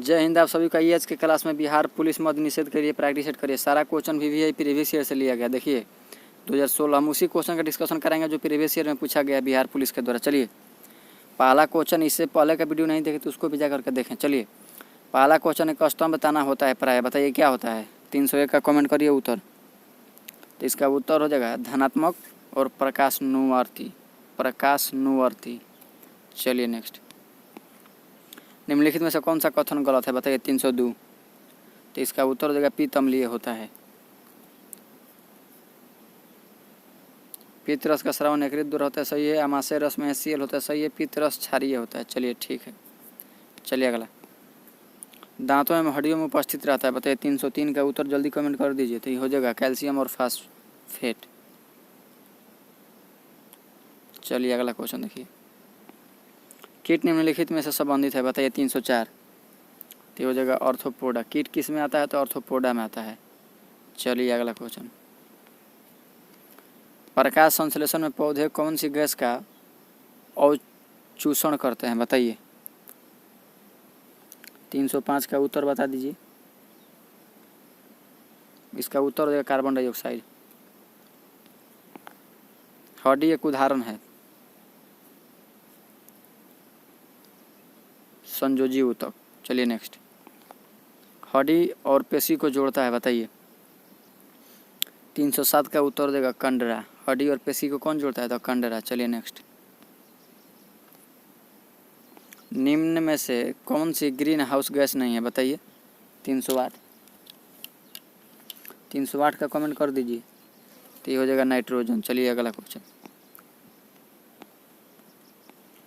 जय हिंद। आप सभी का ईएच के क्लास में बिहार पुलिस मद्य निषेध के लिए प्रैक्टिस सेट करिए। सारा क्वेश्चन भी प्रीवियस ईयर से लिया गया। देखिए 2016 हम उसी क्वेश्चन का डिस्कशन करेंगे जो प्रीवियस ईयर में पूछा गया बिहार पुलिस के द्वारा। चलिए पहला क्वेश्चन, इससे पहले का वीडियो नहीं देखे तो उसको भी जा करके देखें। चलिए पहला क्वेश्चन है, कस्टम बताना होता है प्राय, बताइए क्या होता है। 301 का कमेंट करिए उत्तर। तो इसका उत्तर हो जाएगा धनात्मक और प्रकाशनुवर्ती। चलिए नेक्स्ट, निम्नलिखित में से कौन सा कथन गलत है, बताइए। 302, तो इसका उत्तर हो जाएगा पित्त अम्लीय होता है। पित्त रस का स्राव यकृत दूर होता है, सही है। आमाशय रस में HCl होता है, सही है। पित्त रस क्षारीय होता है, चलिए ठीक है। चलिए अगला, दांतों एवं हड्डियों में उपस्थित रहता है, बताइए। 303 का उत्तर जल्दी कमेंट कर दीजिए। तो ये हो जाएगा कैल्शियम और फास्फेट। चलिए अगला क्वेश्चन देखिए, कीट निम्नलिखित में से संबंधित है, बताइए। 304, तो हो जाएगा ऑर्थोपोडा। कीट किस में आता है, तो ऑर्थोपोडा में आता है। चलिए अगला क्वेश्चन, प्रकाश संश्लेषण में पौधे कौन सी गैस का अवचूषण करते हैं, बताइए। 305 का उत्तर बता दीजिए। इसका उत्तर हो जाएगा कार्बन डाइऑक्साइड। हड्डी एक उदाहरण है, संयोजी ऊतक। चलिए नेक्स्ट, हड्डी और पेशी को जोड़ता है, बताइए। 307 का उत्तर देगा कंडरा। हड्डी और पेशी को कौन जोड़ता है, तो कंडरा। चलिए नेक्स्ट, निम्न में से कौन सी ग्रीन हाउस गैस नहीं है, बताइए। 308 का कमेंट कर दीजिए। तो ये हो जाएगा नाइट्रोजन। चलिए अगला question,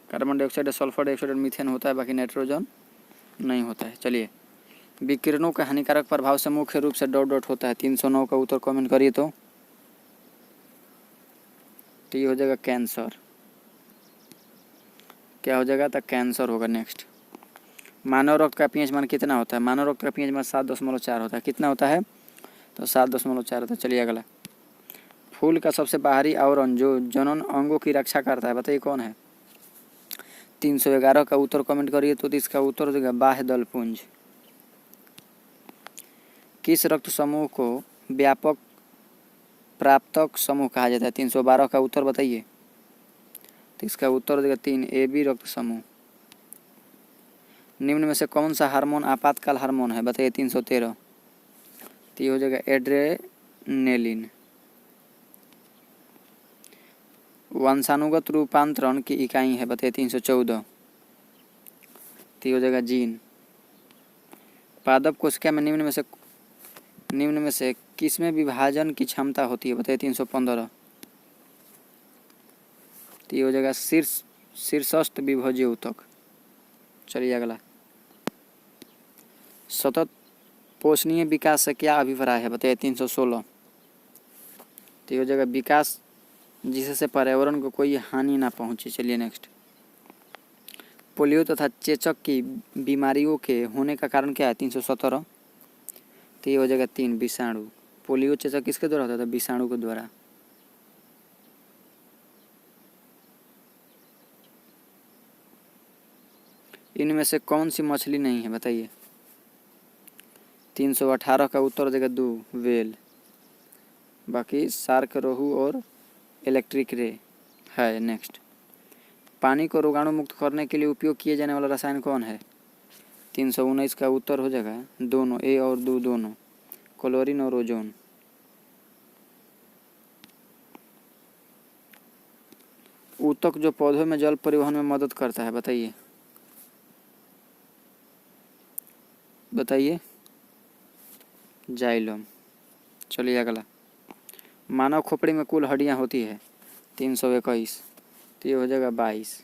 carbon dioxide, sulphur dioxide और मीथेन होता है, बाकी नाइट्रोजन नहीं होता है। चलिए, विकिरणों के हानिकारक प्रभाव से मुख्य रूप से डॉट डॉट होता है। 309 का उत्तर कमेंट करिए। तो ये हो जाएगा कैंसर। क्या हो जाएगा, तो कैंसर होगा। नेक्स्ट, मानव रक्त का पीएच मान कितना होता है। मानव रक्त का पीएच मान 7.4 होता है। कितना होता है, तो 7.4 होता है। चलिए अगला, फूल का सबसे बाहरी आवरण जो जनन अंगों की रक्षा करता है, बताइए कौन है। 311 का उत्तर कमेंट करिए। तो इसका उत्तर हो जाएगा बाह्य दलपुंज। किस रक्त समूह को व्यापक प्राप्तक समूह कहा जाता है। 312 का उत्तर बताइए। तो इसका उत्तर हो जाएगा 3 AB रक्त समूह। निम्न में से कौन सा हार्मोन आपातकाल हार्मोन है, बताइए। 313, तो ये हो जाएगा एड्रेनेलिन। वंशानुगत रूपांतरण की इकाई है, बताइए। 314, तो ये हो जाएगा जीन। पादप कोशिका में निम्न में से किस में विभाजन की क्षमता होती है, बताइए। 315, तो ये हो जाएगा शीर्षस्थ विभज्य ऊतक। चलिए अगला, सतत पोषणीय विकास से क्या अभिप्राय है, बताइए। 316, तो ये हो जाएगा विकास जिससे पर्यावरण को कोई हानि ना पहुंचे। चलिए नेक्स्ट, पोलियो तथा चेचक की बीमारियों के होने का कारण क्या है। 317, तो ये हो जाएगा 3 विषाणु। पोलियो चेचक किसके द्वारा होता था, विषाणु के द्वारा। इनमें से कौन सी मछली नहीं है, बताइए। 318 का उत्तर देगा 2 वेल, बाकी शार्क, रोहू और इलेक्ट्रिक रे है। नेक्स्ट, पानी को रोगाणु मुक्त करने के लिए उपयोग किए जाने वाला रसायन कौन है। 319 का उत्तर हो जाएगा दोनों, A और D दोनों, क्लोरीन और ओजोन। ऊतक जो पौधों में जल परिवहन में मदद करता है, बताइए। जाइलम। चलिए अगला, मानव खोपड़ी में कुल हड्डियां होती है। 321, तो ये हो जाएगा 22।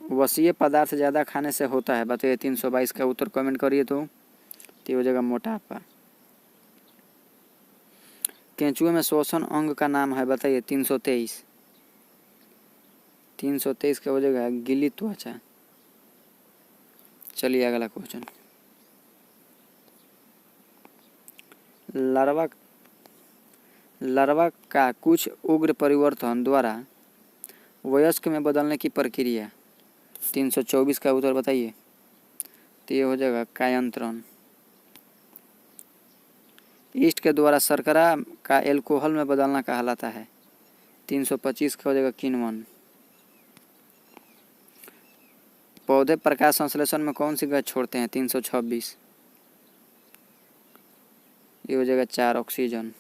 वसीय पदार्थ ज़्यादा खाने से होता है, बताइए। 322 का उत्तर कमेंट करिए। तो ये हो जाएगा मोटापा। केंचुए में श्वसन अंग का नाम है, बताइए। 323 का हो जाएगा गिली त्वचा। चलिए अगला क्वेश्चन, लार्वा का कुछ उग्र परिवर्तन द्वारा वयस्क में बदलने की प्रक्रिया। 324 का उत्तर बताइए। तो ये हो जाएगा कायंत्रण। ईस्ट के द्वारा शर्करा का एल्कोहल में बदलना कहलाता है। 325 का हो जाएगा किण्वन। पौधे प्रकाश संश्लेषण में कौन सी गैस छोड़ते हैं? 326। ये हो जाएगा 4 ऑक्सीजन।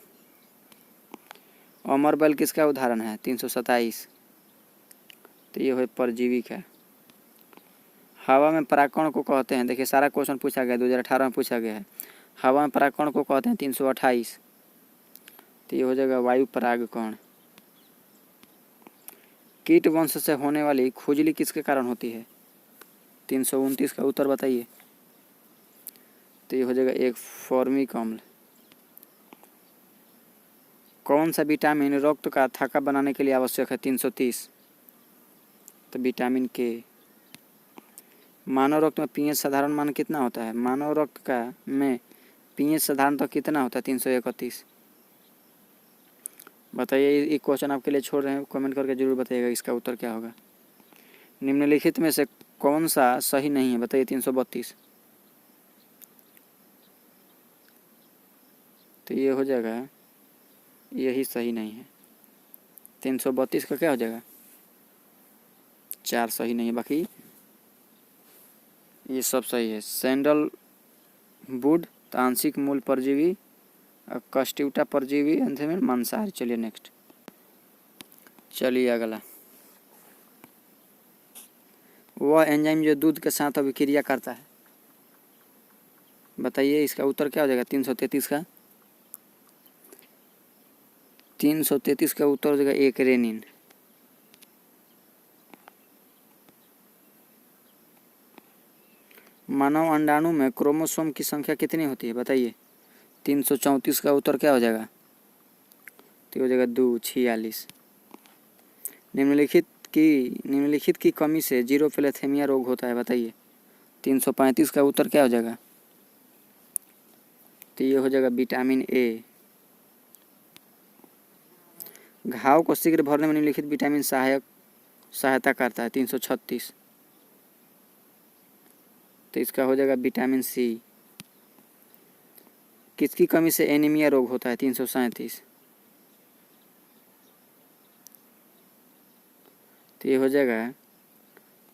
अमर बल किसका उदाहरण है? 327। तो ये हो परजीवी का। हवा में परागकण को कहते हैं, देखिए सारा क्वेश्चन पूछा गया 2018 में पूछा गया है। हवा में परागकण को कहते हैं 328। तो ये हो जाएगा वायु परागकण। कीट वंश से होने वाली खुजली किसके कारण होती है? 329 का उत्तर बताइए। तो ये हो जाएगा एक फॉर्मिक अम्ल। कौन सा विटामिन रक्त का थक्का बनाने के लिए आवश्यक है? 330। तो विटामिन के। मानव रक्त में पीएच साधारण मान कितना होता है? मानव रक्त का में पीएच साधारण तो कितना होता है? 331। बताइए, ये क्वेश्चन आपके लिए छोड़ रहे हैं, कमेंट करके जरूर बताइएगा इसका उत्तर क्या होगा। निम्नलिखित में से कौन सा सही नहीं है? बताइए। 332। तो ये हो जाएगा, यही सही नहीं है। 332 का क्या हो जाएगा? 4 सही नहीं है, बाकी ये सब सही है। सैंडलवुड आंशिक मूल परजीवी, कस्टिवटा परजीवी, अंत में मांसाहारी। चलिए नेक्स्ट। चलिए अगला। वह एंजाइम जो दूध के साथ अभिक्रिया करता है, बताइए इसका उत्तर क्या हो जाएगा? 333 का। 333 का उत्तर हो जाएगा एक रेनिन। मानव अंडाणु में क्रोमोसोम की संख्या कितनी होती है? बताइए। 334 का उत्तर क्या हो जाएगा? तो हो जाएगा 2, 46। निम्नलिखित की कमी से जीरोफिलेथेमिया रोग होता है, बताइए। 335 का उत्तर क्या हो जाएगा? तो ये हो जाएगा विटामिन ए। घाव को शीघ्र भरने में निम्नलिखित विटामिन सहायता करता है। 336। तो इसका हो जाएगा विटामिन सी। किसकी कमी से एनीमिया रोग होता है? 337। तो ये हो जाएगा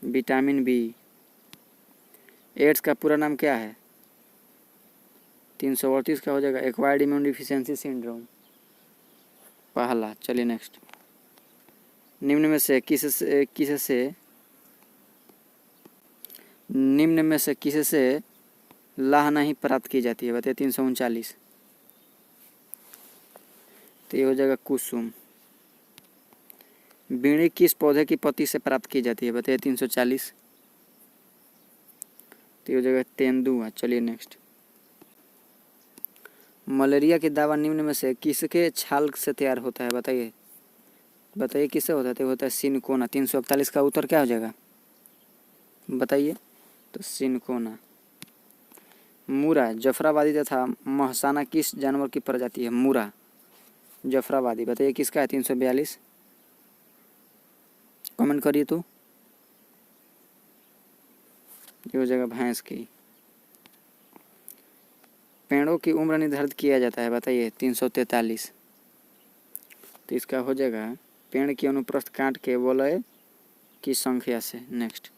विटामिन बी। एड्स का पूरा नाम क्या है? 338 का हो जाएगा एक्वायर्ड इम्यून डिफिशियंसी सिंड्रोम पहला। चलिए नेक्स्ट। निम्न में से किससे लाह नहीं प्राप्त की जाती है? बताइए। 339। तो ये हो जाएगा कुसुम। बीड़ी किस पौधे की पत्ती से प्राप्त की जाती है? बताइए। 340। तो ये हो जाएगा तेंदुआ। चलिए नेक्स्ट। मलेरिया की दवा निम्न में से किसके छाल से तैयार होता है? बताइए किससे होता है? तो होता है सिनकोना। 341 का उत्तर क्या हो जाएगा? बताइए। तो सिनकोना। मूरा, जफराबादी तथा महसाना किस जानवर की प्रजाति है? मूरा, जफराबादी। बताइए किसका है? 342। कमेंट करिए। तो ये हो जाएगा भैंस की। पेड़ों की उम्र निर्धारित किया जाता है, बताइए। 343। तो इसका हो जाएगा पेड़ की अनुप्रस्थ काट के वलय की संख्या से। नेक्स्ट।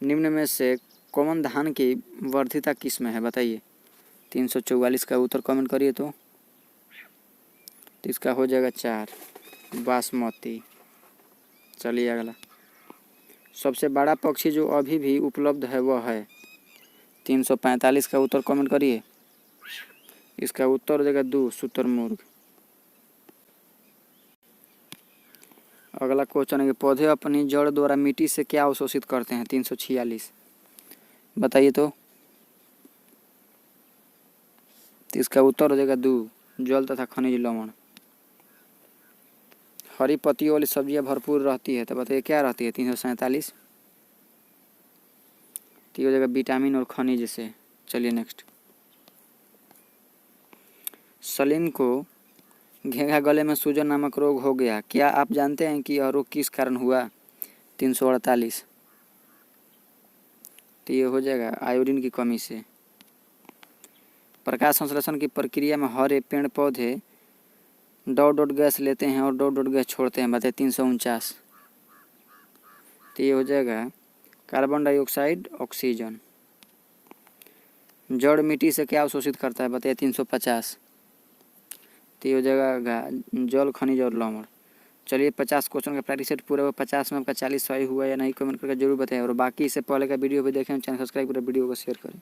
निम्न में से कौन धान की वर्धिता किस्म है? बताइए। 344 का उत्तर कमेंट करिए। तो इसका हो जाएगा 4, बासमती। चलिए अगला। सबसे बड़ा पक्षी जो अभी भी उपलब्ध है वह है? 345 का उत्तर कमेंट करिए। इसका उत्तर हो जाएगा 2, शुतुरमुर्ग। अगला क्वेश्चन है कि पौधे अपनी जड़ द्वारा मिट्टी से क्या अवशोषित करते हैं? 346। बताइए। तो इसका उत्तर हो जाएगा 2, जल तथा खनिज लवण। हरी पत्तियों वाली सब्जियां भरपूर रहती है, तो बताइए क्या रहती है? 347। तो हो जाएगा विटामिन और खनिज से। चलिए नेक्स्ट। सलीम को घेंघा गले में सूजन नामक रोग हो गया, क्या आप जानते हैं कि यह रोग किस कारण हुआ? 348। तो ये हो जाएगा आयोडीन की कमी से। प्रकाश संश्लेषण की प्रक्रिया में हरे पेड़ पौधे डॉट गैस लेते हैं और डॉट गैस छोड़ते हैं, बताइए 349। तो ये हो जाएगा कार्बन डाइऑक्साइड ऑक्सीजन। जड़ मिट्टी से क्या अवशोषित करता है, बताइए 350। तो ये हो जाएगा जल, खनिज और लवण। चलिए 50 क्वेश्चन का प्रैक्टिस सेट पूरा हुआ। 50 में आपका 40 सही हुआ या नहीं कमेंट करके जरूर बताएं। और बाकी इससे पहले का वीडियो भी देखें, चैनल सब्सक्राइब करें, वीडियो को शेयर करें।